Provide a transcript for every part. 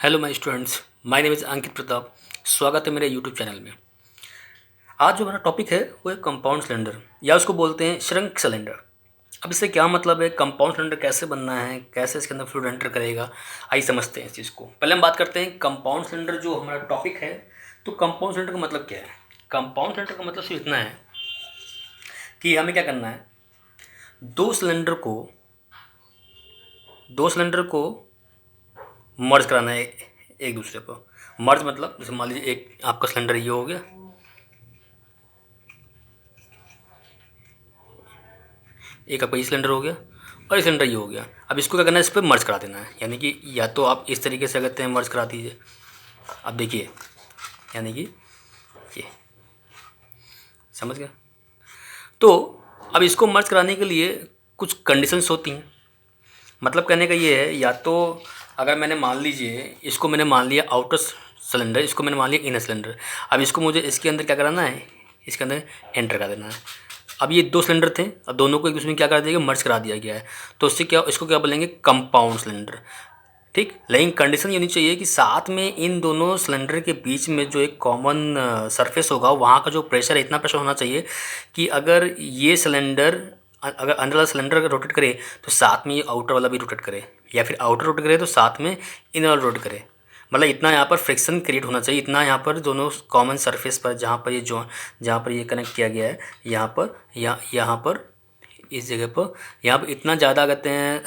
Hello my students, my name is Ankit Pratap. स्वागत है मेरे यूट्यूब चैनल में। आज जो हमारा टॉपिक है वो है कंपाउंड सिलेंडर या उसको बोलते हैं श्रृंक सिलेंडर। अब इससे क्या मतलब है, कंपाउंड सिलेंडर कैसे बनना है, कैसे इसके अंदर फ्लूइड एंटर करेगा, आइए समझते हैं इस चीज़ को। पहले हम बात करते हैं कंपाउंड सिलेंडर जो हमारा टॉपिक है। तो कंपाउंड सिलेंडर का मतलब क्या है? कंपाउंड सिलेंडर का मतलब सिर्फ इतना है कि हमें क्या करना है, दो सिलेंडर को मर्ज कराना है एक दूसरे पर। मर्ज मतलब जैसे मान लीजिए एक आपका सिलेंडर ये हो गया, एक आपका ये सिलेंडर हो गया और ये सिलेंडर ये हो गया। अब इसको क्या करना है, इस पर मर्ज करा देना है। यानी कि या तो आप इस तरीके से कहते हैं मर्ज करा दीजिए। अब देखिए, यानी कि ये समझ गया। तो अब इसको मर्ज कराने के लिए कुछ कंडीशंस होती हैं। मतलब कहने का ये है, या तो अगर मैंने मान लीजिए इसको मैंने मान लिया आउटर सिलेंडर, इसको मैंने मान लिया इनर सिलेंडर। अब इसको मुझे इसके अंदर क्या कराना है, इसके अंदर एंटर कर देना है। अब ये दो सिलेंडर थे, अब दोनों को एक दूसरे में क्या कर दिया गया, मर्ज करा दिया गया है। तो उससे क्या, इसको क्या बोलेंगे, कंपाउंड सिलेंडर। ठीक, लेकिन कंडीशन ये होनी चाहिए कि साथ में इन दोनों सिलेंडर के बीच में जो एक कॉमन सरफेस होगा वहाँ का जो प्रेशर है, इतना प्रेशर होना चाहिए कि अगर ये सिलेंडर, अगर अंदर वाला सिलेंडर अगर रोटेट करे तो साथ में ये आउटर वाला भी रोटेट करे, या फिर आउटर रोटेट करे तो साथ में इनर वाला रोटेट करे। मतलब इतना यहाँ पर फ्रिक्शन क्रिएट होना चाहिए, इतना यहाँ पर दोनों कॉमन सरफेस पर जहाँ पर ये कनेक्ट किया गया है, यहाँ पर इस जगह पर, यहाँ पर इतना ज़्यादा कहते हैं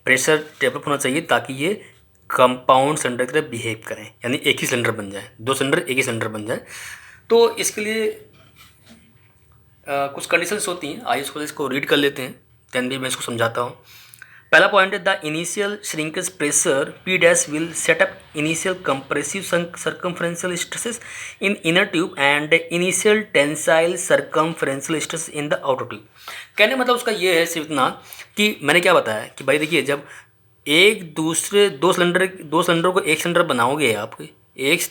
प्रेशर डेवलप होना चाहिए ताकि ये कंपाउंड सिलेंडर की तरह बिहेव करें, यानी एक ही सिलेंडर बन जाए, दो सिलेंडर एक ही सिलेंडर बन जाए। तो इसके लिए कुछ कंडीशंस होती हैं। आइए इसको रीड कर लेते हैं, देन भी मैं इसको समझाता हूँ। पहला पॉइंट है, the initial shrinkage pressure P dash will set up initial compressive circumferential stresses in inner tube and initial tensile circumferential stress in the outer tube. कहने मतलब उसका ये है सिर्फ इतना कि मैंने क्या बताया कि भाई देखिए, जब दो सिलेंडर को एक सिलेंडर बनाओगे, आप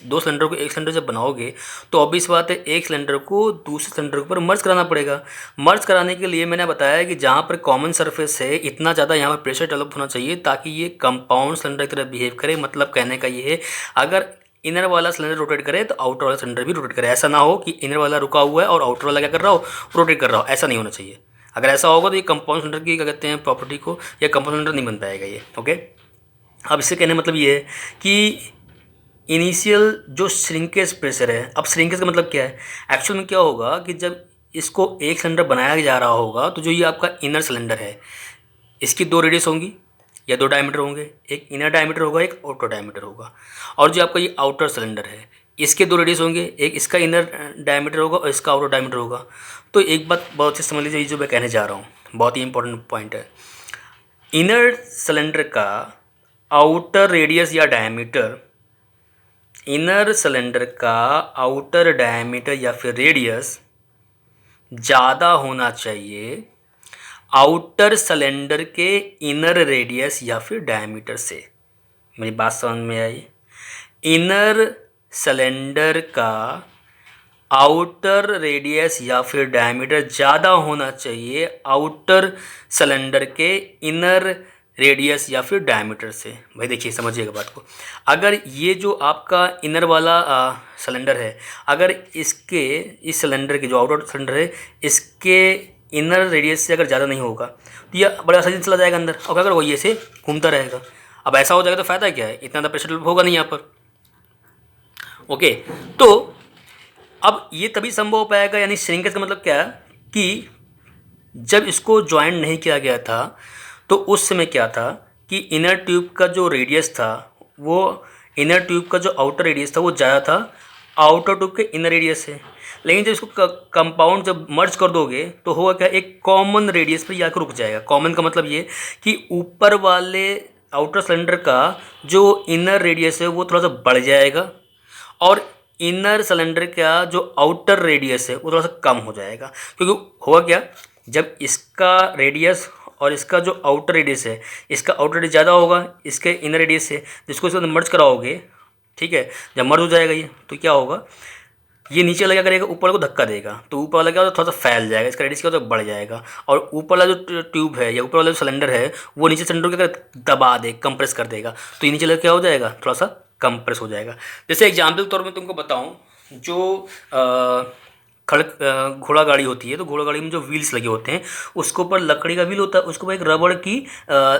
दो सिलेंडर को एक सिलेंडर जब बनाओगे तो ऑब्वियस बात है एक सिलेंडर को दूसरे सिलेंडर के ऊपर मर्ज कराना पड़ेगा। मर्ज कराने के लिए मैंने बताया कि जहाँ पर कॉमन सरफेस है, इतना ज़्यादा यहाँ पर प्रेशर डेवलप होना चाहिए ताकि ये कंपाउंड सिलेंडर की तरह बिहेव करे। मतलब कहने का ये है, अगर इनर वाला सिलेंडर रोटेट करे तो आउटर वाला सिलेंडर भी रोटेट करे। ऐसा ना हो कि इनर वाला रुका हुआ है और आउटर वाला क्या कर रहा हो, रोटेट कर रहा हो। ऐसा नहीं होना चाहिए। अगर ऐसा होगा तो ये कंपाउंड सिलेंडर की क्या कहते हैं प्रॉपर्टी को, या कंपाउंड सिलेंडर नहीं बन पाएगा ये। ओके, अब इससे कहने मतलब ये है कि इनिशियल जो श्रिंकेज प्रेशर है, अब श्रिंकेज का मतलब क्या है, एक्चुअल में क्या होगा कि जब इसको एक सिलेंडर बनाया जा रहा होगा तो जो ये आपका इनर सिलेंडर है, इसकी दो रेडियस होंगी या दो डायमीटर होंगे, एक इनर डायमीटर होगा, एक आउटर डायमीटर होगा। और जो आपका ये आउटर सिलेंडर है, इसके दो रेडियस होंगे, एक इसका इनर डायमीटर होगा और इसका आउटर डायमीटर होगा। तो एक बात बहुत अच्छी समझ लीजिए, जो मैं कहने जा रहा हूँ बहुत ही इंपॉर्टेंट पॉइंट है। इनर सिलेंडर का आउटर रेडियस या डायमीटर, इनर सिलेंडर का आउटर डायमीटर या फिर रेडियस ज़्यादा होना चाहिए आउटर सिलेंडर के इनर रेडियस या फिर डायमीटर से। मेरी बात समझ में आई? इनर सिलेंडर का आउटर रेडियस या फिर डायमीटर ज़्यादा होना चाहिए आउटर सिलेंडर के इनर रेडियस या फिर डायमीटर से। भाई देखिए, समझिएगा बात को। अगर ये जो आपका इनर वाला सिलेंडर है, अगर इसके इस सिलेंडर के जो आउटर सिलेंडर है, इसके इनर रेडियस से अगर ज़्यादा नहीं होगा तो ये बड़ा आसानी से चला जाएगा अंदर, और अगर वो ये से घूमता रहेगा। अब ऐसा हो जाएगा तो फ़ायदा क्या है, इतना ज़्यादा प्रेशर होगा नहीं यहाँ पर। ओके, तो अब ये तभी संभव हो पाएगा, यानी श्रिंकेज का मतलब क्या है कि जब इसको ज्वाइन नहीं किया गया था तो उस समय क्या था कि इनर ट्यूब का जो रेडियस था, वो इनर ट्यूब का जो आउटर रेडियस था वो ज़्यादा था आउटर ट्यूब के इनर रेडियस से। लेकिन जब इसको कंपाउंड जब मर्ज कर दोगे तो होगा क्या, एक कॉमन रेडियस पर जाकर रुक जाएगा। कॉमन का मतलब ये कि ऊपर वाले आउटर सिलेंडर का जो इनर रेडियस है वो थोड़ा सा बढ़ जाएगा, और इनर सिलेंडर का जो आउटर रेडियस है वो थोड़ा सा कम हो जाएगा। क्योंकि होगा क्या, जब इसका रेडियस और इसका जो आउटर रेडियस है, इसका आउटर रेडियस ज़्यादा होगा इसके इनर रेडियस से, जिसको इसके अंदर मर्ज कराओगे, ठीक है, जब मर्ज हो जाएगा ये तो क्या होगा, ये नीचे वाला क्या करेगा, ऊपर वाले को धक्का देगा, तो ऊपर वाला क्या होता है थोड़ा सा फैल जाएगा, इसका रेडियस क्या होता है बढ़ जाएगा, और ऊपर वाला जो ट्यूब है या ऊपर वाला जो सिलेंडर है वो नीचे सिलेंडर को क्या दबा दे, कंप्रेस कर देगा, तो ये नीचे वाला क्या हो जाएगा थोड़ा सा कंप्रेस हो जाएगा। जैसे एग्जाम्पल के तौर में तुमको बताऊँ, जो घोड़ा गाड़ी होती है, तो घोड़ा गाड़ी में जो व्हील्स लगे होते हैं उसके ऊपर लकड़ी का व्हील होता है, उसके ऊपर एक रबड़ की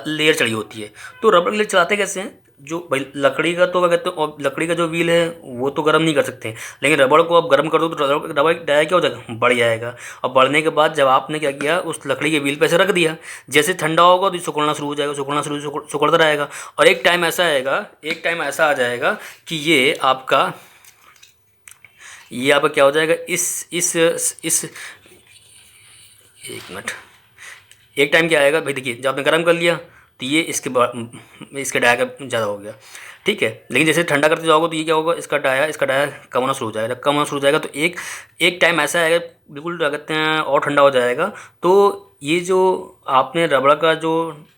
लेयर चढ़ी होती है। तो रबड़ की लेयर चलाते कैसे हैं, जो भाई लकड़ी का तो क्या कहते हैं, और लकड़ी का जो व्हील है वो तो गर्म नहीं कर सकते हैं, लेकिन रबड़ को आप गर्म कर दो तो रबड़ डाया क्या हो जाएगा, बढ़ जाएगा, और बढ़ने के बाद जब आपने क्या किया उस लकड़ी के व्हील पे ऐसे रख दिया, जैसे ठंडा होगा तो सिकुड़ना शुरू हो जाएगा, सिकुड़ता रहेगा, और एक टाइम ऐसा आएगा, एक टाइम ऐसा आ जाएगा कि ये आपका क्या हो जाएगा, इस एक मिनट, एक टाइम क्या आएगा भाई, देखिए जब आपने गर्म कर लिया तो ये इसके डाया का ज़्यादा हो गया, ठीक है, लेकिन जैसे ठंडा करते जाओगे तो ये क्या होगा, इसका डाया कम होना शुरू हो जाएगा, जब कम होना शुरू हो जाएगा तो एक टाइम ऐसा आएगा बिल्कुल क्या कहते हैं और ठंडा हो जाएगा, तो ये जो आपने रबड़ का जो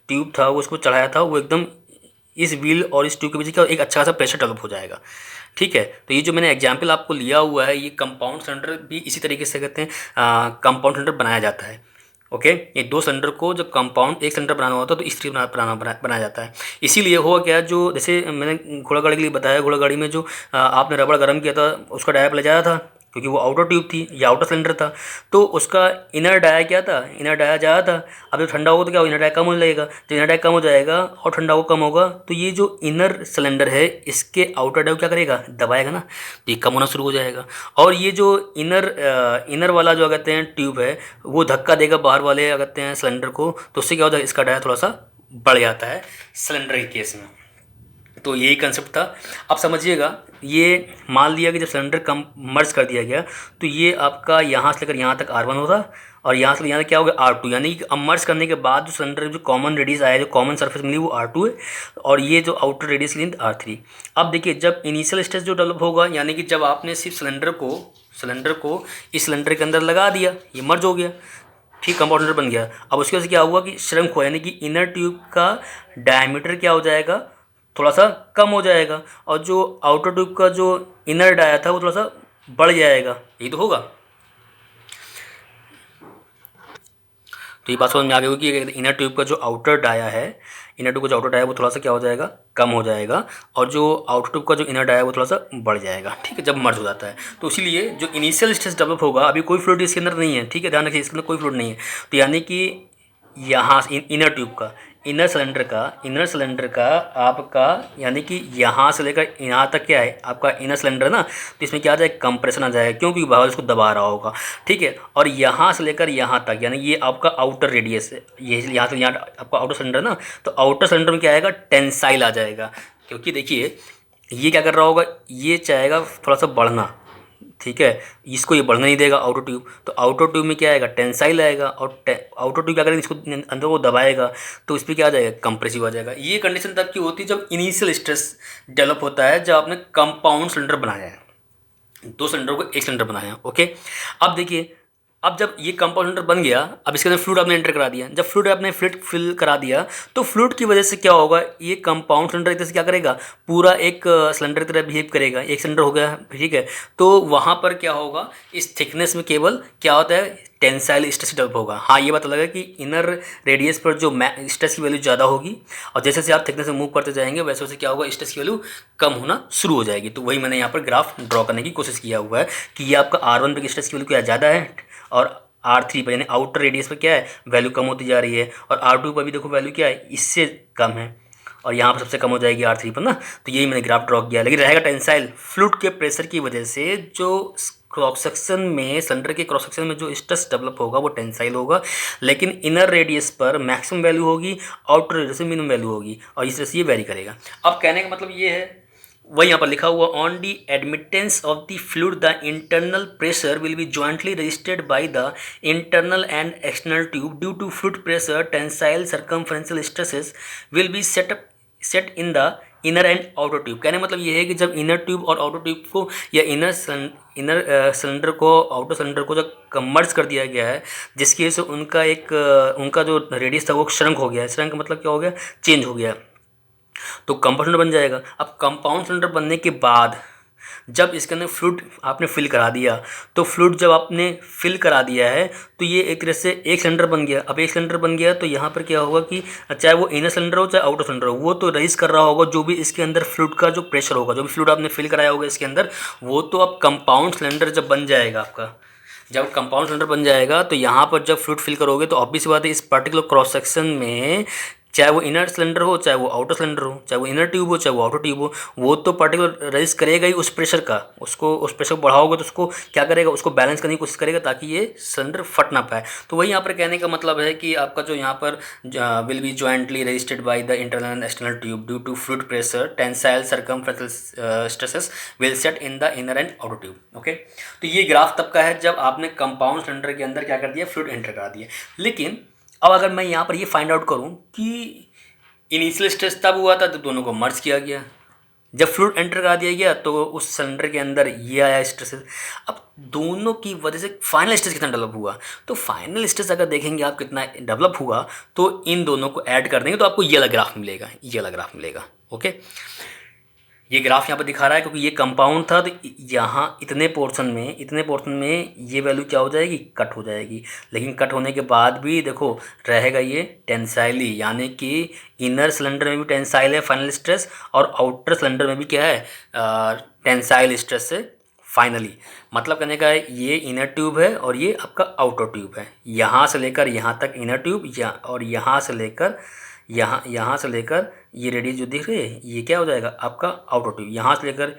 ट्यूब था वो उसको चढ़ाया था वो एकदम इस व्हील और इस ट्यूब के बीच का एक अच्छा खासा प्रेशर डेवलप हो जाएगा, ठीक है। तो ये जो मैंने एग्जाम्पल आपको लिया हुआ है, ये कंपाउंड सिलेंडर भी इसी तरीके से कहते हैं कंपाउंड सिलेंडर बनाया जाता है, ओके। ये दो सिलेंडर को जब कंपाउंड एक सिलेंडर बनाना होता है तो इस तरीके बनाया जाता है। इसीलिए हुआ क्या, जो जैसे मैंने घोड़ा गाड़ी के लिए बताया, घोड़ा गाड़ी में जो आपने रबड़ गर्म किया था उसका डाया ले जाया था, क्योंकि वो आउटर ट्यूब थी या आउटर सिलेंडर था, तो उसका इनर डाया क्या था, इनर डाया ज़्यादा था। अब जब ठंडा होगा तो क्या होगा, इनर डाया कम हो जाएगा, जब इनर डाया कम हो जाएगा और ठंडा होगा कम होगा तो ये जो इनर सिलेंडर है इसके आउटर डाया क्या करेगा, दबाएगा ना, तो ये कम होना शुरू हो जाएगा, और ये जो इनर वाला जो कहते हैं ट्यूब है वो धक्का देगा बाहर वाले कहते हैं सिलेंडर को, तो उससे क्या होता है इसका डाया थोड़ा सा बढ़ जाता है सिलेंडर के केस में। तो यही कंसेप्ट था। अब समझिएगा, ये मान लिया कि जब सिलेंडर कम मर्ज कर दिया गया तो ये आपका यहाँ से लेकर यहाँ तक R1 होगा, और यहाँ से यहाँ तक क्या हो गया R2, यानी कि अब मर्ज करने के बाद जो सिलेंडर जो कॉमन रेडियस आया, जो कॉमन सरफेस मिली वो R2 है, और ये जो आउटर रेडियस लेंथ R3। अब देखिए जब इनिशियल स्टेज जो डेवलप होगा, यानी कि जब आपने सिर्फ सिलेंडर को इस सिलेंडर के अंदर लगा दिया, ये मर्ज हो गया, ठीक, कंपाउंडर बन गया। अब उसकी वजह से क्या हुआ कि श्रंक हुआ, यानी कि इनर ट्यूब का डायमीटर क्या हो जाएगा, थोड़ा सा कम हो जाएगा, और जो आउटर ट्यूब का जो इनर डाया था वो थोड़ा सा बढ़ जाएगा, यही तो होगा। तो ये बात समझ में आ गई होगी कि इनर ट्यूब का जो आउटर डाया है, इनर ट्यूब का जो आउटर डाया है वो थोड़ा सा क्या हो जाएगा, कम हो जाएगा, और जो आउटर ट्यूब का जो इनर डाया है वो थोड़ा सा बढ़ जाएगा, ठीक है, जब मर्ज हो जाता है। तो इसीलिए जो इनिशियल स्टेज डेवलप होगा, अभी कोई फ्लूइड इसके अंदर नहीं है, ठीक है, ध्यान रखिए इसके अंदर कोई फ्लूइड नहीं है, तो यानी कि यहाँ इनर ट्यूब का इनर सिलेंडर का आपका, यानी कि यहाँ से लेकर यहाँ तक क्या है आपका इनर सिलेंडर ना, तो इसमें क्या आ जाएगा, कंप्रेशन आ जाएगा, क्योंकि बाहर इसको दबा रहा होगा, ठीक है, और यहाँ से लेकर यहाँ तक, यानी ये आपका आउटर रेडियस है, ये यहाँ से यहाँ आपका आउटर सिलेंडर ना, तो आउटर सिलेंडर में क्या आएगा, टेंसाइल आ जाएगा, क्योंकि देखिए ये क्या कर रहा होगा, ये चाहेगा थोड़ा सा बढ़ना, ठीक है, इसको ये बढ़ने नहीं देगा आउटर ट्यूब, तो आउटर ट्यूब में क्या आएगा, टेंसाइल आएगा, और आउटर ट्यूब क्या करेगा, इसको अंदर को दबाएगा, तो इस पर क्या आ जाएगा, कंप्रेसिव आ जाएगा। ये कंडीशन तब की होती है जब इनिशियल स्ट्रेस डेवलप होता है, जब आपने कंपाउंड सिलेंडर बनाया है, दो सिलेंडर को एक सिलेंडर बनाया, ओके। अब देखिए, अब जब ये कंपाउंड सिलेंडर बन गया, अब इसके अंदर फ्लूइड आपने एंटर करा दिया, जब फ्लूइड आपने फिल करा दिया तो फ्लूइड की वजह से क्या होगा, ये कंपाउंड सिलेंडर एक तरह से क्या करेगा, पूरा एक सिलेंडर की तरह बिहेव करेगा, एक सिलेंडर हो गया, ठीक है, तो वहाँ पर क्या होगा, इस थिकनेस में केवल क्या होता है, टेंसाइल स्ट्रेस डेवलप होगा। हाँ, ये बात अलग है कि इनर रेडियस पर जो स्ट्रेस की वैल्यू ज़्यादा होगी, और जैसे जैसे आप थिकनेस में मूव करते जाएंगे वैसे वैसे क्या होगा, स्ट्रेस की वैल्यू कम होना शुरू हो जाएगी। तो वही मैंने यहाँ पर ग्राफ ड्रॉ करने की कोशिश किया हुआ है कि ये आपका R1 पर स्ट्रेस की वैल्यू क्या ज़्यादा है, और R3 पर यानी आउटर रेडियस पर क्या है, वैल्यू कम होती जा रही है, और R2 पर भी देखो वैल्यू क्या है, इससे कम है, और यहाँ पर सबसे कम हो जाएगी R3 पर ना। तो यही मैंने ग्राफ ड्रॉ किया, लेकिन रहेगा टेंसाइल, फ्लूइड के प्रेशर की वजह से जो क्रॉस सेक्शन में, सिलेंडर के क्रॉस सेक्शन में जो स्ट्रेस डेवलप होगा वो टेंसाइल होगा, लेकिन इनर रेडियस पर मैक्सिमम वैल्यू होगी, आउटर रेडियस में मिनिमम वैल्यू होगी, और इस तरह से ये वेरी करेगा। अब कहने का मतलब ये है, वही यहाँ पर लिखा हुआ, on the admittance of the fluid the internal pressure will be jointly registered by the internal and external tube due to fluid pressure tensile circumferential stresses will be set in the inner and outer tube. कहने मतलब ये है कि जब inner tube और outer tube को, या inner cylinder को आउटर सिलेंडर को जब मर्ज कर दिया गया है, जिसकी वजह से उनका जो रेडियस था वो श्रंक हो गया है, श्रंक मतलब क्या हो गया, चेंज हो गया, तो कंपाउंड सिलेंडर बन जाएगा। अब कंपाउंड सिलेंडर बनने के बाद जब इसके अंदर फ्लूइड आपने फिल करा दिया, तो फ्लूइड जब आपने फिल करा दिया है तो ये एक तरह से एक सिलेंडर बन गया। अब एक सिलेंडर बन गया तो यहाँ पर क्या होगा कि चाहे वो इनर सिलेंडर हो चाहे आउटर सिलेंडर हो, वो तो रेज कर रहा होगा जो भी इसके अंदर फ्लूइड का जो प्रेशर होगा, जो भी फ्लूइड आपने फिल कराया होगा इसके अंदर, वो तो अब कंपाउंड सिलेंडर जब बन जाएगा आपका, जब कंपाउंड सिलेंडर बन जाएगा तो यहाँ पर जब फ्लूइड फिल करोगे तो ऑब्वियस बात है इस पर्टिकुलर क्रॉस सेक्शन में, चाहे वो इनर सिलेंडर हो चाहे वो आउटर सिलेंडर हो, चाहे वो इनर ट्यूब हो चाहे वो आउटर ट्यूब हो, वो तो पर्टिकुलर रेजिस्ट करेगा ही उस प्रेशर का। उसको उस प्रेशर को बढ़ाओगे तो उसको क्या करेगा, उसको बैलेंस करने की कोशिश करेगा ताकि ये सिलेंडर फट ना पाए। तो वही यहाँ पर कहने का मतलब है कि आपका जो यहाँ पर will be jointly resisted by the internal and external tube due to fluid pressure, tensile circumferential stresses will set in the inner and outer tube. Okay, तो ये ग्राफ तब का है जब आपने कंपाउंड सिलेंडर के अंदर क्या कर दिया, फ्लूइड एंटर करा दिया। लेकिन अब अगर मैं यहाँ पर ये फाइंड आउट करूँ कि इनिशियल स्ट्रेस तब हुआ था तो दोनों को मर्ज किया गया, जब फ्लूइड एंटर करा दिया गया तो उस सिलेंडर के अंदर ये आया स्ट्रेस। अब दोनों की वजह से फाइनल स्ट्रेस कितना डेवलप हुआ, तो फाइनल स्ट्रेस अगर देखेंगे आप कितना डेवलप हुआ तो इन दोनों को ऐड कर देंगे तो आपको ये वाला ग्राफ मिलेगा, ये वाला ग्राफ मिलेगा। ओके, ये ग्राफ यहाँ पर दिखा रहा है क्योंकि ये कंपाउंड था तो यहाँ इतने पोर्शन में ये वैल्यू क्या हो जाएगी, कट हो जाएगी। लेकिन कट होने के बाद भी देखो रहेगा ये टेंसाइली, यानी कि इनर सिलेंडर में भी टेंसाइल है फाइनल स्ट्रेस और आउटर सिलेंडर में भी क्या है, टेंसाइल स्ट्रेस है फाइनली। मतलब कहने का है ये इनर ट्यूब है और ये आपका आउटर ट्यूब है, यहाँ से लेकर यहाँ तक इनर ट्यूब, और यहाँ से लेकर यहाँ से लेकर ये रेडियस जो दिख रही है ये क्या हो जाएगा आपका आउटर ट्यूब। यहाँ से लेकर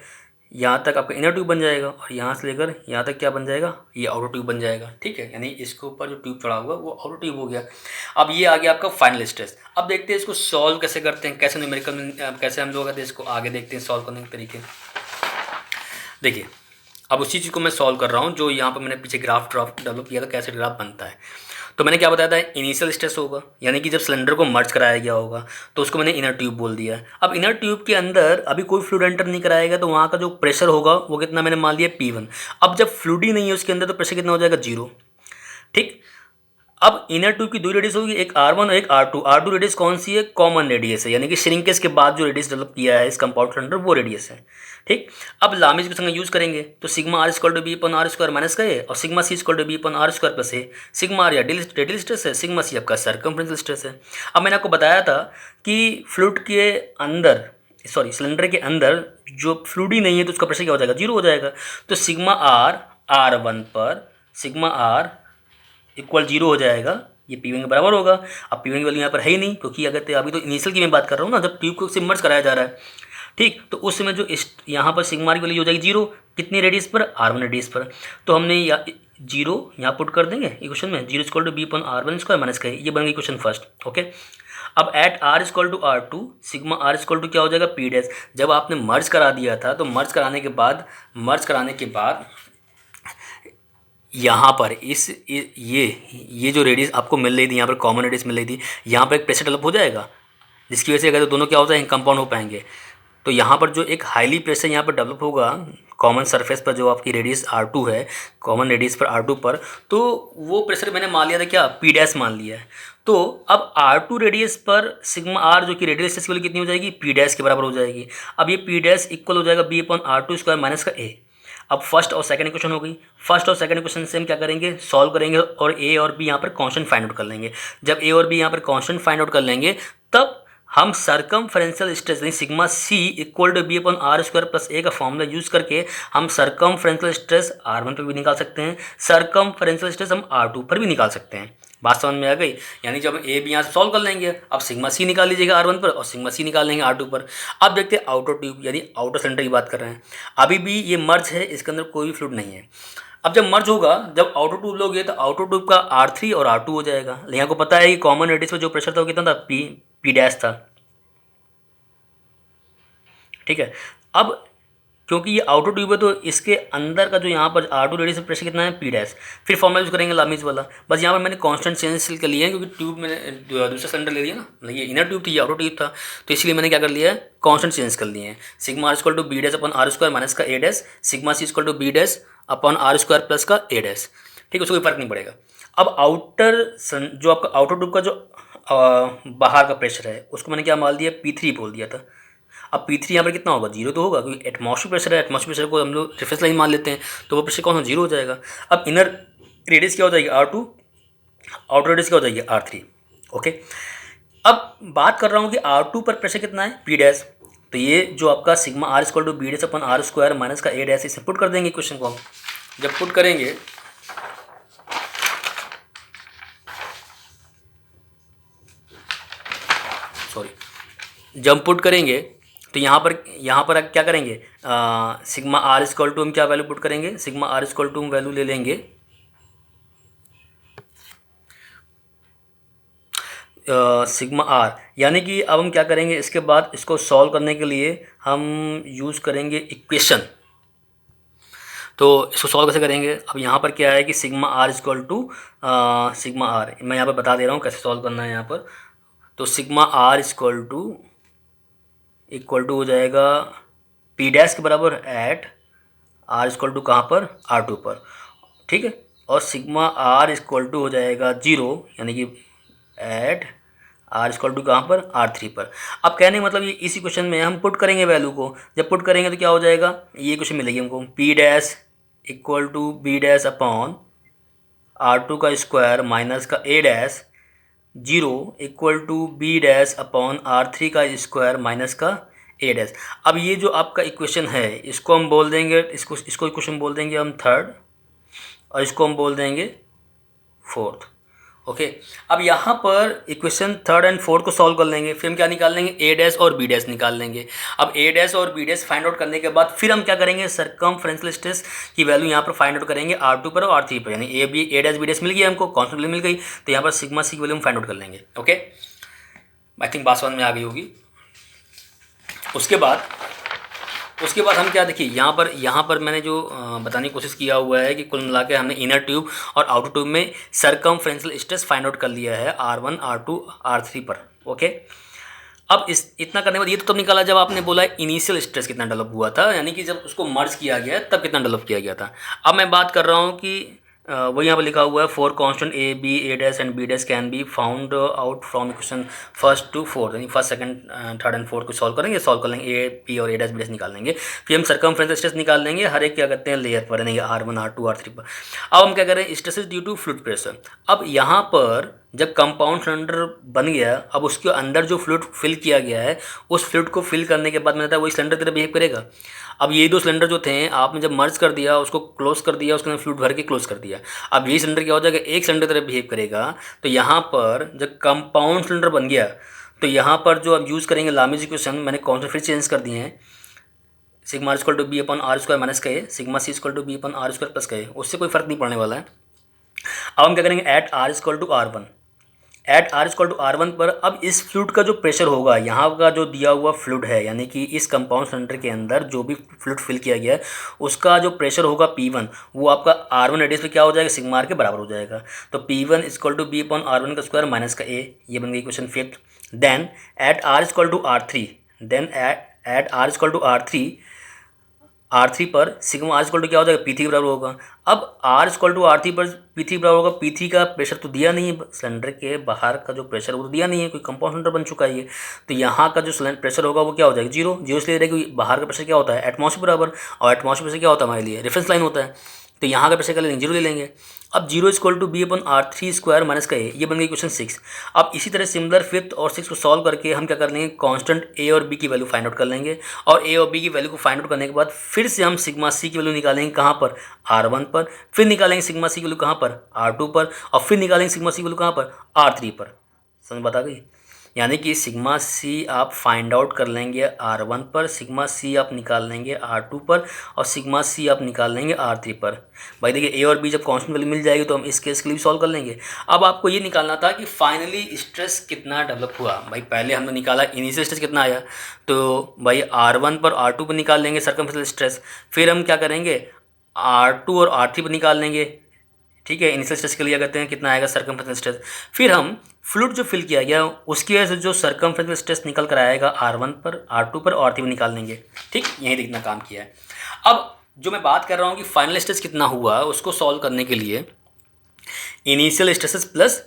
यहाँ तक आपका इनर ट्यूब बन जाएगा और यहाँ से लेकर यहाँ तक क्या बन जाएगा, ये आउटर ट्यूब बन जाएगा। ठीक है, यानी इसके ऊपर जो ट्यूब चढ़ा होगा वो आउटर ट्यूब हो गया। अब ये आ गया आपका फाइनल स्ट्रेस। अब देखते हैं इसको सॉल्व कैसे करते हैं, कैसे न्यूमेरिकल में कैसे हम लोग इसको आगे देखते हैं सॉल्व करने के तरीके। देखिए अब उसी चीज़ को मैं सॉल्व कर रहा हूँ जो यहाँ पर मैंने पीछे ग्राफ डेवलप किया था, कैसे ग्राफ बनता है। तो मैंने क्या बताया था, इनिशियल स्ट्रेस होगा यानी कि जब सिलेंडर को मर्ज कराया गया होगा तो उसको मैंने इनर ट्यूब बोल दिया है। अब इनर ट्यूब के अंदर अभी कोई फ्लूइड एंटर नहीं कराएगा तो वहाँ का जो प्रेशर होगा वो कितना मैंने मान लिया P1। अब जब फ्लूइड ही नहीं है उसके अंदर तो प्रेशर कितना हो जाएगा, 0। ठीक, अब इनर ट्यूब की दो रेडियस होगी, एक R1 और एक R2। R2 रेडियस कौन सी है, कॉमन रेडियस है, यानी कि श्रिंकेज के बाद जो रेडियस डेवलप किया है इस कंपाउंड सिलेंडर वो रेडियस है। ठीक, अब लामिज के संग यूज करेंगे तो sigma r square to b upon r square minus का ए और sigma c square to b upon r square plus a. Sigma r या रेडियल स्ट्रेस है, सिग्मा सी आपका सर्कमफ्रेंशियल स्ट्रेस है। अब मैंने आपको बताया था कि फ्लूइड के अंदर सिलेंडर के अंदर जो फ्लूइड ही नहीं है तो उसका प्रेशर क्या हो जाएगा, 0 हो जाएगा। तो सिग्मा आर R1 पर सिग्मा आर इक्वल 0 हो जाएगा, ये P1 के बराबर होगा। अब P1 की वैल्यू यहाँ पर है ही नहीं क्योंकि अगर अभी तो इनिशियल की मैं बात कर रहा हूँ ना, जब ट्यूब को सिमर्ज कराया जा रहा है। ठीक, तो उस समय जो यहाँ पर सिग्मा की वैल्यू हो जाएगी 0, कितनी रेडियस पर, R1 रेडियस पर। तो हमने 0 यहाँ पुट कर देंगे इक्वेशन में, 0 equal to b upon R1 square minus का, ये बन गई इक्वेशन फर्स्ट। ओके, अब at R equal to R2 sigma R equal to क्या हो जाएगा, P डैश। जब आपने मर्ज करा दिया था तो मर्ज कराने के बाद यहाँ पर ये जो रेडियस आपको मिल रही थी, यहाँ पर कॉमन रेडियस मिल रही थी, यहाँ पर एक प्रेशर डेवलप हो जाएगा जिसकी वजह से अगर दोनों क्या हो जाएंगे, कंपाउंड हो पाएंगे। तो यहाँ पर जो एक हाईली प्रेशर यहाँ पर डेवलप होगा कॉमन सरफेस पर, जो आपकी रेडियस R2 है, कॉमन रेडियस पर R2 पर, तो वो प्रेशर मैंने मान लिया था क्या, P डैश मान लिया है। तो अब R2 रेडियस पर सिग्मा R जो कि रेडियल स्ट्रेस की वैल्यू कितनी हो जाएगी, P डैश के बराबर हो जाएगी। अब ये P डैश इक्वल हो जाएगा b upon R2 square minus का A। अब फर्स्ट और सेकंड इक्वेशन हो गई। फर्स्ट और सेकंड इक्वेशन से हम क्या करेंगे, सॉल्व करेंगे और ए और बी यहाँ पर कांस्टेंट फाइंड आउट कर लेंगे। जब ए और बी यहाँ पर कांस्टेंट फाइंड आउट कर लेंगे तब हम सर्कमफ्रेंशियल स्ट्रेस यानी sigma c equal to b upon r square plus a का फॉर्मूला यूज करके हम सर्कमफ्रेंशियल स्ट्रेस R1 पर भी निकाल सकते हैं, सर्कमफ्रेंशियल स्ट्रेस हम R2 पर भी निकाल सकते हैं। बात समझ में आ गई। यानी जब ए बी यहाँ से सॉल्व कर लेंगे, अब सिग्मा सी निकाल लीजिएगा R1 पर और सिग्मा सी निकाल लेंगे R2 पर। अब देखते हैं आउटर ट्यूब यानी आउटर सिलेंडर की बात कर रहे हैं। अभी भी ये मर्ज है, इसके अंदर कोई भी फ्लूइड नहीं है। अब जब मर्ज होगा, जब आउटर ट्यूब लोगे तो आउटर ट्यूब का R3 और R2 हो जाएगा। यहाँ को पता है कि कॉमन रेडियस पर जो प्रेशर था वो कितना था, P डैश था। ठीक है, अब क्योंकि ये आउटर ट्यूब है तो इसके अंदर का जो यहाँ पर R2 रेडियस प्रेशर कितना है, P डैश। फिर फॉर्मूला यूज करेंगे लामीज वाला। बस यहाँ पर मैंने कांस्टेंट चेंज कर लिया है क्योंकि ट्यूब मैंने दूसरा सिलेंडर ले लिया ना, ये इनर ट्यूब थी, ये आउटर ट्यूब था, तो इसलिए मैंने क्या कर लिया है, कांस्टेंट चेंज कर लिए हैं। Sigma R equal to b dash upon r square minus का a dash, sigma c equal to b dash upon r square plus का ए डैश। ठीक है, उसको कोई फर्क नहीं पड़ेगा। अब जो आपका आउटर ट्यूब का जो बाहर का प्रेशर है उसको मैंने क्या मान दिया, P3 बोल दिया था। अब P3 यहाँ पर कितना होगा, जीरो तो होगा क्योंकि एटमॉस्फेरिक प्रेशर है, एटमॉस्फेरिक प्रेशर को हम लोग रेफरेंस लाइन मान लेते हैं, तो वो प्रेशर कौन सा जीरो हो जाएगा। अब इनर रेडियस क्या हो जाएगी R2, आउटर रेडियस क्या हो जाएगी R3। ओके, अब बात कर रहा हूँ कि R2 पर प्रेशर कितना है P डैश, तो ये जो आपका sigma R equal to b dash upon R square minus का A डैश, इसे पुट कर देंगे क्वेश्चन को हम। जब पुट करेंगे जब पुट करेंगे तो यहाँ पर क्या करेंगे, सिग्मा R इक्वल टू हम क्या वैल्यू पुट करेंगे, सिग्मा R इक्वल टू हम वैल्यू ले लेंगे सिग्मा R, यानी कि अब हम क्या करेंगे, इसके बाद इसको सॉल्व करने के लिए हम यूज़ करेंगे इक्वेशन। तो इसको सॉल्व कैसे करेंगे, अब यहाँ पर क्या है कि sigma R equal to sigma R, मैं यहाँ पर बता दे रहा हूँ कैसे सॉल्व करना है यहाँ पर। तो सिग्मा R इक्वल टू हो जाएगा P डैश के बराबर एट R इक्वल टू कहाँ पर, R2 पर, ठीक है। और सिग्मा R इक्वल टू हो जाएगा जीरो, यानी कि एट R इक्वल टू कहाँ पर, R3 पर। अब कहने का मतलब ये इसी क्वेश्चन में हम पुट करेंगे वैल्यू को, जब पुट करेंगे तो क्या हो जाएगा, ये क्वेश्चन मिलेगी हमको P dash equal to B dash upon R2 का स्क्वायर माइनस का A dash zero equal to B dash upon R3 का स्क्वायर माइनस का A डैश। अब ये जो आपका इक्वेशन है इसको हम बोल देंगे, इसको इक्वेशन बोल देंगे हम थर्ड, और इसको हम बोल देंगे फोर्थ। ओके, अब यहाँ पर इक्वेशन थर्ड एंड फोर्थ को सॉल्व कर लेंगे, फिर हम क्या निकाल लेंगे, A डैश और B डैश निकाल लेंगे। अब A डैश और B डैश फाइंड आउट करने के बाद फिर हम क्या करेंगे, सरकमफ्रेंशियल स्ट्रेस की वैल्यू यहाँ पर फाइंड आउट करेंगे R2 पर और R3 पर, यानी A डैश B डैश मिल गया हमको, कॉन्स्टेंट वैल्यू मिल गई, तो यहाँ पर सिग्मा सी की वैल्यू हम फाइंड आउट कर लेंगे। ओके, आई थिंक बात समझ में आ गई होगी। उसके बाद हम क्या, देखिए यहाँ पर मैंने जो बताने की कोशिश किया हुआ है कि कुल मिला के हमने इनर ट्यूब और आउटर ट्यूब में सरकमफ्रेंशियल स्ट्रेस फाइंड आउट कर लिया है R1 R2 R3 पर। ओके, अब इतना करने के बाद ये तो तब निकाला जब आपने बोला इनिशियल स्ट्रेस कितना डेवलप हुआ था, यानी कि जब उसको मर्ज किया गया तब कितना डेवलप किया गया था। अब मैं बात कर रहा हूँ कि वही यहाँ पर लिखा हुआ है, four constant A dash and B dash can be found out from equation first to fourth, यानी first second third and fourth को सॉल्व कर लेंगे A B और A डैश B डैश निकाल लेंगे, फिर हम सरकमफ्रेंशियल स्ट्रेस निकाल लेंगे हर एक क्या करते हैं लेयर पर, यानी R1 R2 R3 पर। अब हम क्या करें, stresses due to fluid pressure. अब यहाँ पर जब कंपाउंड सिलेंडर बन गया, अब उसके अंदर जो फ्लूइड फिल किया गया है उस फ्लूइड को फिल करने के बाद मैंने वही सिलेंडर की तरह बिहेव करेगा। अब ये दो सिलेंडर जो थे आपने जब मर्ज कर दिया, उसको क्लोज कर दिया, उसके अंदर फ्लूइड भर के क्लोज कर दिया, अब ये सिलेंडर क्या हो जाएगा, एक सिलेंडर की तरह बिहेव करेगा। तो यहाँ पर जब कंपाउंड सिलेंडर बन गया तो यहाँ पर जो अब यूज़ करेंगे लामीज इक्वेशन, मैंने कॉन्स्टेंट फिर चेंज कर दिए हैं, sigma R equal to B upon R square minus का A, sigma C equal to B upon R square plus का A, उससे कोई फर्क नहीं पड़ने वाला है। अब हम क्या करेंगे, at R equal to R1, at R equal to R1 पर अब इस फ्लूइड का जो प्रेशर होगा, यहाँ का जो दिया हुआ फ्लूइड है, यानी कि इस कंपाउंड सिलेंडर के अंदर जो भी फ्लूइड फिल किया गया है उसका जो प्रेशर होगा P1, वो आपका R1 रेडियस पे क्या हो जाएगा, सिग्मा R के बराबर हो जाएगा। तो P1 equal to B upon R1 का स्क्वायर माइनस का A, ये बन गई question fifth. Then at R equal to R3, then at R equal to R3 पर सिग्मा R इक्वल टू क्या हो जाएगा, P3 के बराबर होगा। अब R इक्वल टू R3 पर P3 बराबर होगा, P3 का प्रेशर तो दिया नहीं है, सिलेंडर के बाहर का जो प्रेशर वो तो दिया नहीं है, कोई कंपाउंड सिलेंडर बन चुका है ये, तो यहाँ का जो सिलेंडर प्रेशर होगा वो क्या हो जाएगा, जीरो। जीरो इसलिए रहेगा बाहर का प्रेशर क्या होता है, एटमॉस्फेयर बराबर, और एटमॉस्फेयर प्रेशर क्या होता है हमारे लिए, रेफरेंस लाइन होता है, तो यहाँ का प्रेशर क्या लेंगे, जीरो ले लेंगे। अब zero equal to B upon R3 square minus का A, ये बन गई क्वेश्चन 6। अब इसी तरह सिमिलर फिफ्थ और 6 को सॉल्व करके हम क्या कर लेंगे, कांस्टेंट A और B की वैल्यू फाइंड आउट कर लेंगे, और A और B की वैल्यू को फाइंड आउट करने के बाद फिर से हम सिग्मा C की वैल्यू निकालेंगे कहाँ पर, R1 पर, फिर निकालेंगे सिग्मा C की वैल्यू कहाँ पर, R2 पर, और फिर निकालेंगे सिग्मा C की वैल्यू कहाँ पर, R3 पर। समझ बता गई, यानी कि सिग्मा C आप फाइंड आउट कर लेंगे R1 पर, सिग्मा C आप निकाल लेंगे R2 पर, और सिग्मा C आप निकाल लेंगे R3 पर। भाई देखिए A और B जब कांस्टेंट वैल्यू मिल जाएगी तो हम इस केस के लिए भी सॉल्व कर लेंगे। अब आपको ये निकालना था कि फाइनली स्ट्रेस कितना डेवलप हुआ। भाई पहले हमने निकाला इनिशियल स्ट्रेस कितना आया, तो भाई R1 पर R2 पर निकाल लेंगे सरकमफ्रेंशियल स्ट्रेस, फिर हम क्या करेंगे R2 और R3 पर निकाल लेंगे, ठीक है। इनिशियल स्ट्रेस के लिए करते हैं कितना आएगा सरकमफ्रेंशियल स्ट्रेस, फिर हम फ्लूइड जो फिल किया गया उसकी वजह से जो सरकमफ्रेंशियल स्ट्रेस निकल कर आएगा R1 पर, R2 पर, और R3 पर निकाल लेंगे, ठीक। यही देखना काम किया है। अब जो मैं बात कर रहा हूँ कि फाइनल स्ट्रेस कितना हुआ उसको सॉल्व करने के लिए initial stresses plus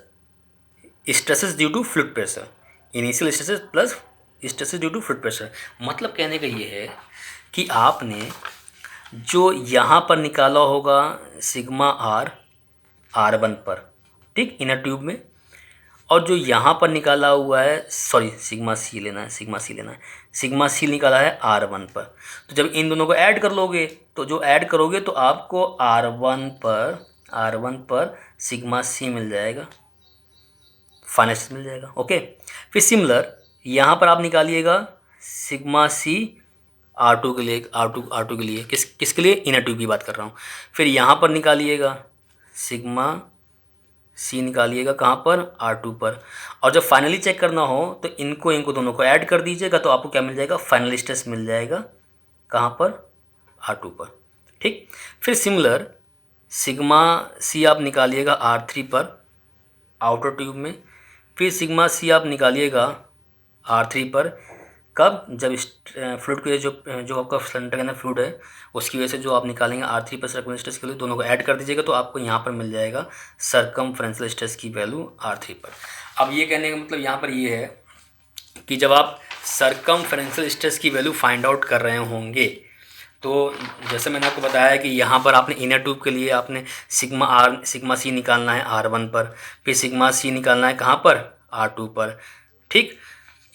stresses due to fluid pressure, initial stresses plus stresses due to fluid pressure. मतलब कहने का ये है कि आपने जो यहाँ पर निकाला होगा सिग्मा आर R1 पर, ठीक, इनर ट्यूब में, और जो यहाँ पर निकाला हुआ है, सॉरी सिग्मा सी लेना है, सिग्मा सी निकाला है R1 पर। तो जब इन दोनों को ऐड कर लोगे तो जो ऐड करोगे तो आपको R1 पर सिग्मा सी मिल जाएगा, फाइनल मिल जाएगा। ओके, फिर सिमिलर यहाँ पर आप निकालिएगा सिग्मा सी R2 के लिए, R2 के लिए, किसके लिए, इनर ट्यूब की बात कर रहा हूँ। फिर यहाँ पर निकालिएगा सिग्मा सी, निकालिएगा कहाँ पर, R2 पर। और जब फाइनली चेक करना हो तो इनको दोनों को ऐड कर दीजिएगा तो आपको क्या मिल जाएगा, फाइनल स्ट्रेस मिल जाएगा कहाँ पर, R2 पर, ठीक। फिर सिमिलर सिग्मा सी आप निकालिएगा R3 पर आउटर ट्यूब में। फिर सिग्मा सी आप निकालिएगा R3 पर कब, जब फ्लूइड के जो आपका सिलेंडर के अंदर फ्लूइड है उसकी वजह से जो आप निकालेंगे R3 पर सर्कमफेरेंशियल स्ट्रेस के लिए, दोनों को ऐड कर दीजिएगा तो आपको यहाँ पर मिल जाएगा सर्कमफेरेंशियल स्ट्रेस की वैल्यू R3 पर। अब ये कहने का मतलब यहाँ पर ये है कि जब आप सर्कमफेरेंशियल स्ट्रेस की वैल्यू फाइंड आउट कर रहे होंगे तो जैसे मैंने आपको बताया कि यहाँ पर आपने इनर ट्यूब के लिए आपने सिग्मा सी निकालना है R1 पर, फिर सिग्मा सी निकालना है कहाँ पर, R2 पर, ठीक।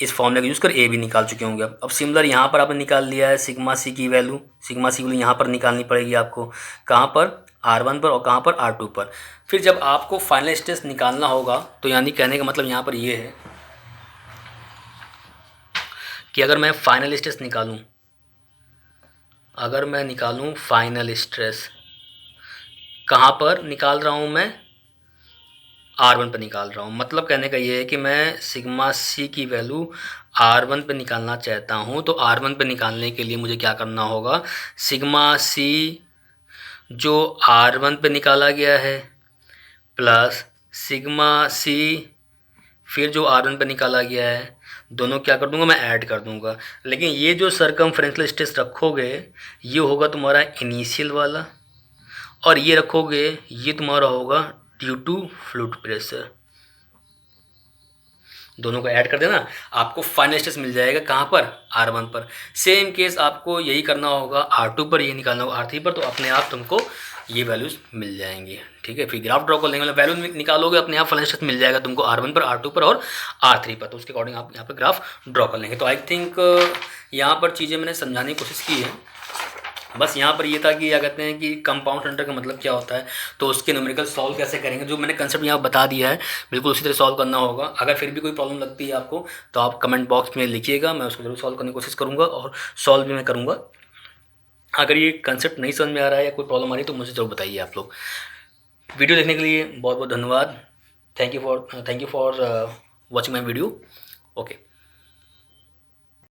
इस फॉर्मूले का यूज़ कर ए भी निकाल चुके होंगे। अब सिमिलर यहाँ पर आपने निकाल लिया है सिग्मा सी की वैल्यू, यहाँ पर निकालनी पड़ेगी आपको कहाँ पर, R1 पर, और कहाँ पर, R2 पर। फिर जब आपको फाइनल स्ट्रेस निकालना होगा तो यानी कहने का मतलब यहाँ पर ये है कि अगर मैं फाइनल स्ट्रेस निकालूँ, फाइनल स्ट्रेस कहाँ पर निकाल रहा हूँ मैं, R1 पर निकाल रहा हूँ। मतलब कहने का ये है कि मैं सिग्मा सी की वैल्यू R1 पे निकालना चाहता हूँ तो R1 पे निकालने के लिए मुझे क्या करना होगा, सिग्मा सी जो R1 पे निकाला गया है प्लस सिग्मा सी फिर जो R1 पे निकाला गया है, दोनों क्या कर दूंगा, मैं ऐड कर दूंगा। लेकिन ये जो सर्कमफेरेंशियल स्ट्रेस रखोगे ये होगा तुम्हारा इनिशियल वाला, और ये रखोगे ये तुम्हारा होगा ड्यू टू फ्लूइड प्रेशर। दोनों को ऐड कर देना, आपको फाइनल स्ट्रेस मिल जाएगा कहाँ पर, R1 पर। सेम केस आपको यही करना होगा R2 पर, ये निकालना होगा R3 पर, तो अपने आप तुमको ये वैल्यूज मिल जाएंगी, ठीक है। फिर ग्राफ ड्रॉ कर लेंगे, मतलब वैल्यू निकालोगे अपने आप फाइनल स्ट्रेस मिल जाएगा तुमको R1 पर, R2 पर और R3 पर। तो उसके अकॉर्डिंग आप यहाँ पर ग्राफ ड्रॉ कर लेंगे। तो आई थिंक यहाँ पर चीज़ें मैंने समझाने की कोशिश की है। बस यहाँ पर ये था कि क्या कहते हैं कि कंपाउंड सेंटर का मतलब क्या होता है, तो उसके न्यूमेरिकल सॉल्व कैसे करेंगे, जो मैंने कंसेप्ट यहाँ बता दिया है बिल्कुल उसी तरह सॉल्व करना होगा। अगर फिर भी कोई प्रॉब्लम लगती है आपको तो आप कमेंट बॉक्स में लिखिएगा, मैं उसको जरूर सॉल्व करने की कोशिश करूँगा और सॉल्व भी मैं करूँगा। अगर ये कंसेप्ट नहीं समझ में आ रहा है या कोई प्रॉब्लम आ रही है तो मुझे ज़रूर बताइए आप लोग। वीडियो देखने के लिए बहुत बहुत धन्यवाद। Thank you for watching my video. Okay.